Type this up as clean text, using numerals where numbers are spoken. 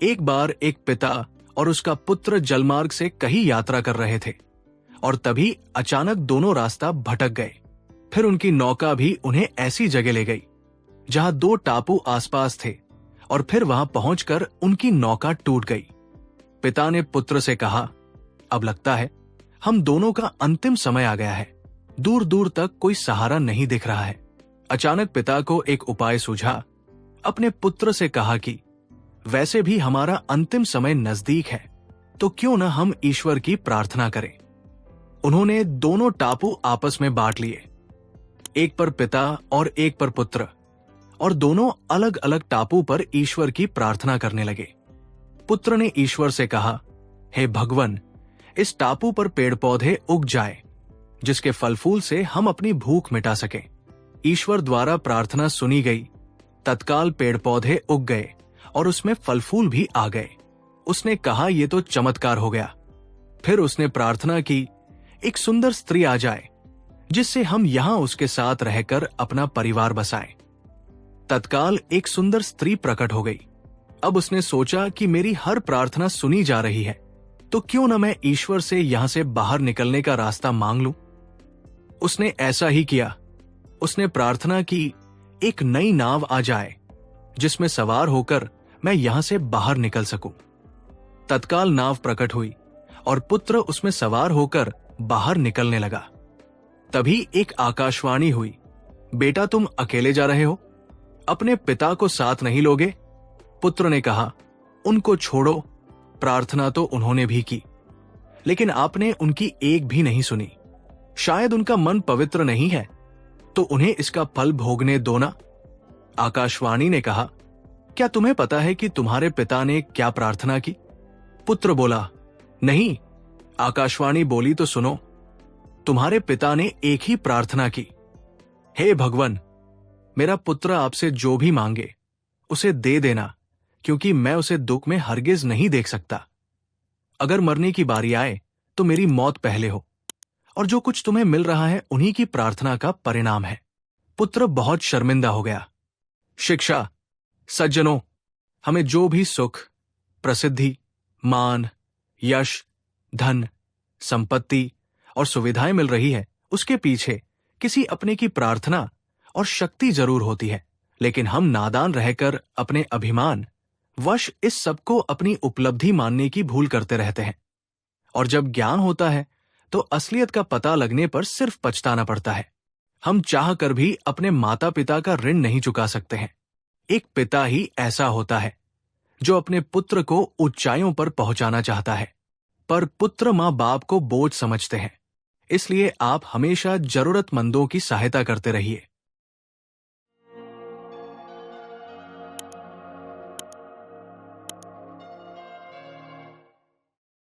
एक बार एक पिता और उसका पुत्र जलमार्ग से कहीं यात्रा कर रहे थे और तभी अचानक दोनों रास्ता भटक गए। फिर उनकी नौका भी उन्हें ऐसी जगह ले गई जहां दो टापू आसपास थे और फिर वहां पहुंचकर उनकी नौका टूट गई। पिता ने पुत्र से कहा, अब लगता है हम दोनों का अंतिम समय आ गया है। दूर दूर तक कोई सहारा नहीं दिख रहा है। अचानक पिता को एक उपाय सूझा। अपने पुत्र से कहा कि वैसे भी हमारा अंतिम समय नजदीक है, तो क्यों न हम ईश्वर की प्रार्थना करें। उन्होंने दोनों टापू आपस में बांट लिए, एक पर पिता और एक पर पुत्र, और दोनों अलग अलग टापू पर ईश्वर की प्रार्थना करने लगे। पुत्र ने ईश्वर से कहा, हे भगवन, इस टापू पर पेड़ पौधे उग जाए जिसके फल फूल से हम अपनी भूख मिटा सकें। ईश्वर द्वारा प्रार्थना सुनी गई। तत्काल पेड़ पौधे उग गए और उसमें फल फूल भी आ गए। उसने कहा, ये तो चमत्कार हो गया। फिर उसने प्रार्थना की, एक सुंदर स्त्री आ जाए जिससे हम यहां उसके साथ रहकर अपना परिवार बसाएं। तत्काल एक सुंदर स्त्री प्रकट हो गई। अब उसने सोचा कि मेरी हर प्रार्थना सुनी जा रही है, तो क्यों न मैं ईश्वर से यहां से बाहर निकलने का रास्ता मांग लूं। उसने ऐसा ही किया। उसने प्रार्थना की, एक नई नाव आ जाए जिसमें सवार होकर मैं यहां से बाहर निकल सकूं। तत्काल नाव प्रकट हुई और पुत्र उसमें सवार होकर बाहर निकलने लगा। तभी एक आकाशवाणी हुई, बेटा तुम अकेले जा रहे हो, अपने पिता को साथ नहीं लोगे। पुत्र ने कहा, उनको छोड़ो, प्रार्थना तो उन्होंने भी की, लेकिन आपने उनकी एक भी नहीं सुनी। शायद उनका मन पवित्र नहीं है, तो उन्हें इसका फल भोगने दो ना। आकाशवाणी ने कहा, क्या तुम्हें पता है कि तुम्हारे पिता ने क्या प्रार्थना की? पुत्र बोला, नहीं। आकाशवाणी बोली, तो सुनो, तुम्हारे पिता ने एक ही प्रार्थना की, हे भगवन, मेरा पुत्र आपसे जो भी मांगे उसे दे देना, क्योंकि मैं उसे दुख में हरगिज नहीं देख सकता। अगर मरने की बारी आए तो मेरी मौत पहले हो, और जो कुछ तुम्हें मिल रहा है उन्हीं की प्रार्थना का परिणाम है। पुत्र बहुत शर्मिंदा हो गया। शिक्षा, सज्जनों, हमें जो भी सुख, प्रसिद्धि, मान, यश, धन, संपत्ति और सुविधाएं मिल रही है, उसके पीछे किसी अपने की प्रार्थना और शक्ति जरूर होती है। लेकिन हम नादान रहकर अपने अभिमान वश इस सबको अपनी उपलब्धि मानने की भूल करते रहते हैं, और जब ज्ञान होता है तो असलियत का पता लगने पर सिर्फ पछताना पड़ता है। हम चाह कर भी अपने माता पिता का ऋण नहीं चुका सकते हैं। एक पिता ही ऐसा होता है जो अपने पुत्र को ऊंचाइयों पर पहुंचाना चाहता है, पर पुत्र माँ बाप को बोझ समझते हैं। इसलिए आप हमेशा जरूरतमंदों की सहायता करते रहिए।